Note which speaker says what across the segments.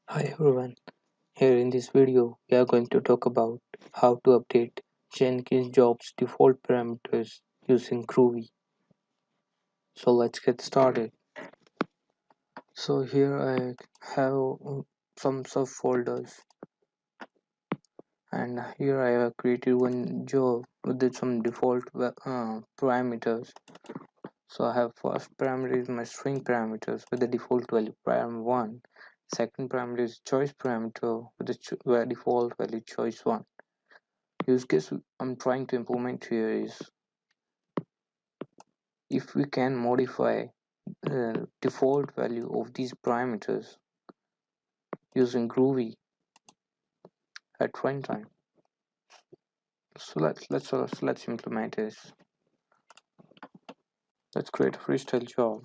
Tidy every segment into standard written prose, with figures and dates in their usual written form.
Speaker 1: Hi everyone, here in this video we are going to talk about how to update Jenkins job's default parameters using groovy. So let's get started. So here I have some subfolders, and here I have created one job with some default parameters. So I have first parameter is my string parameters with the default value param1. Second parameter is choice parameter with the default value choice1. Use case I'm trying to implement here is if we can modify the default value of these parameters using groovy at runtime. So let's implement this. Let's create a freestyle job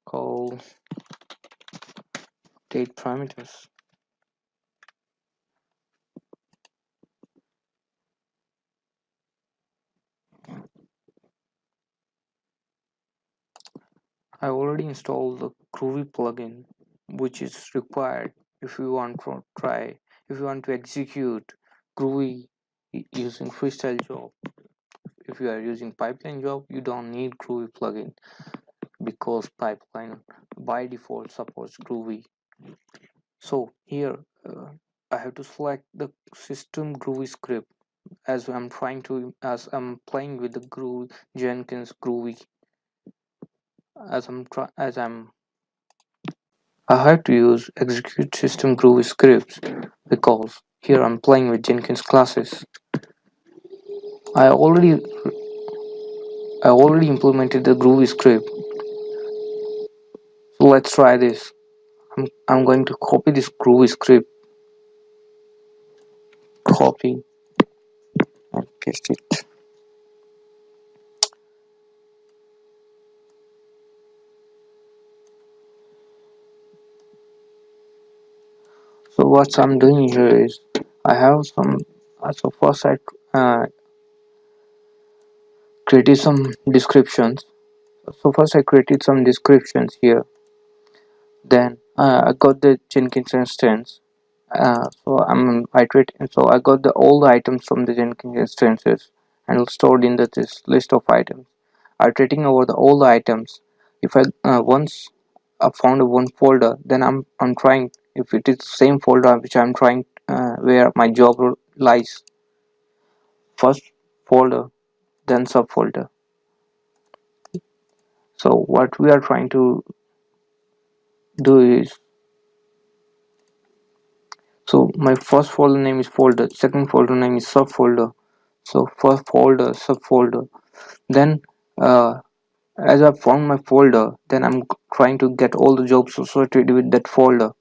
Speaker 1: called date parameters. I already installed the groovy plugin, which is required if you want to try if you want to execute groovy using freestyle job. If you are using pipeline job, you don't need groovy plugin because pipeline by default supports groovy. So here I have to select the system groovy script as I'm playing with the groove Jenkins groovy as I'm I have to use execute system groovy scripts because here I'm playing with Jenkins classes. I already I already implemented the groovy script. So let's try this. I'm going to copy this groovy script, copy and paste it. So what I'm doing here is I have some. So first I created some descriptions. So first I created some descriptions here. Then I got the Jenkins instance. So I'm iterating. So I got all the items from the Jenkins instances and stored in this list of items. Iterating over all the items. If I once I found one folder, then I'm trying if it is the same folder which I'm trying where my job lies. First folder, then subfolder. So what we are trying to do is, so my first folder name is folder, second folder name is subfolder. So first folder, subfolder. Then uh, as I found my folder, then I'm trying to get all the jobs associated with that folder.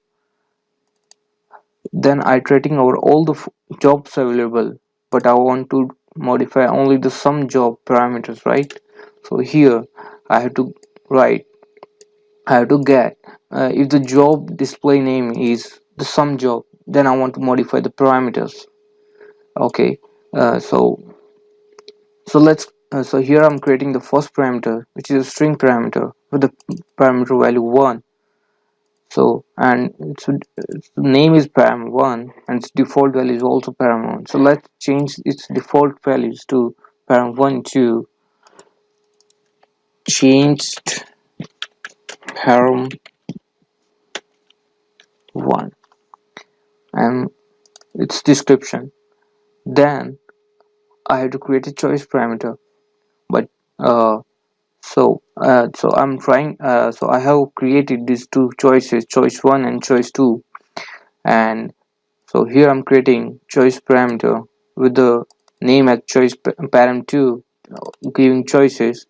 Speaker 1: Then iterating over all the jobs available, but I want to modify only the sum job parameters, right? So here I have to write I have to get if the job display name is the sum job, then I want to modify the parameters. Okay, so so here I'm creating the first parameter, which is a string parameter with the parameter value 1. So and its name is param1 and its default value is also param1. So let's change its default values to param1 to changed param1 and its description. Then I have to create a choice parameter, but so I'm trying so I have created these two choices, choice 1 and choice 2, and so here I'm creating choice parameter with the name as choice param2, giving choices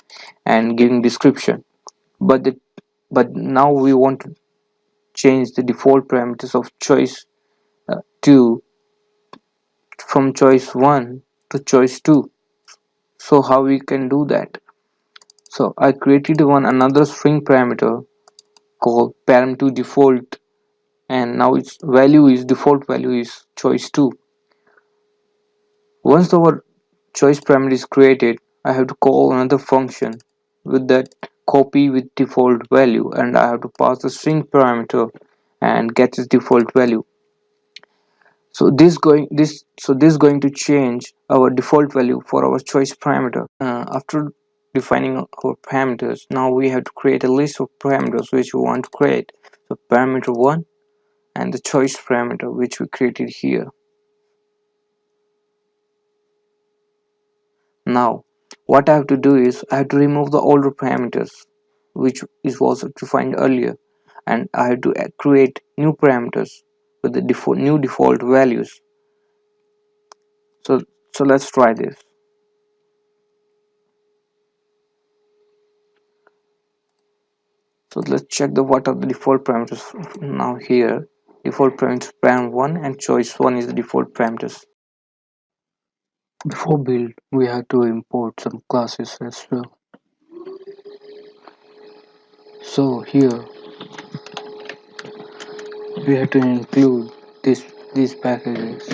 Speaker 1: and giving description. But now we want to change the default parameters of choice 2 from choice 1 to choice 2. So how we can do that? So I created another string parameter called param2 default, and now its value is default value is choice 2. Once our choice parameter is created, I have to call another function with that copy with default value, and I have to pass the string parameter and get its default value. So this going to change our default value for our choice parameter. After defining our parameters, now we have to create a list of parameters which we want to create. So parameter 1 and the choice parameter which we created here. Now what I have to do is I have to remove the older parameters which was defined earlier, and I have to create new parameters with the new default values. So let's try this. So let's check the what are the default parameters. Now here default parameters param1 and choice1 is the default parameters. Before build we have to import some classes as well. So here we have to include these packages.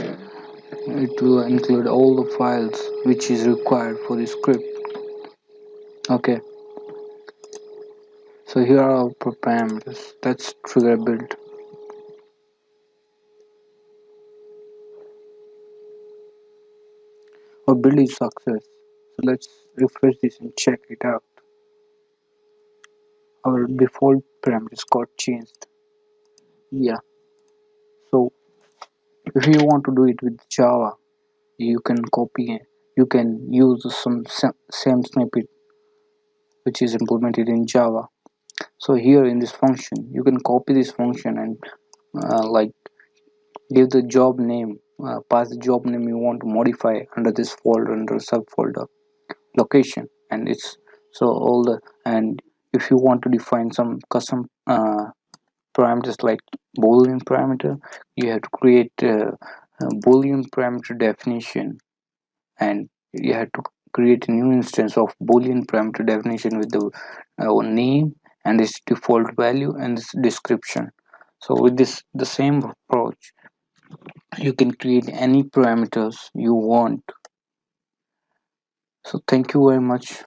Speaker 1: It will include all the files which is required for the script. Okay, so here are our parameters. Let's trigger build. Our build is success. So let's refresh this and check it out. Our default parameters got changed. Yeah. So if you want to do it with Java, you can copy it. You can use some same snippet which is implemented in Java. So here in this function, you can copy this function and like give the job name, pass the job name you want to modify under this folder, under subfolder location, and it's so all the. And if you want to define some custom parameters like boolean parameter, you have to create a boolean parameter definition, and you have to create a new instance of boolean parameter definition with the name and its default value and its description. So with this the same approach, you can create any parameters you want. So thank you very much.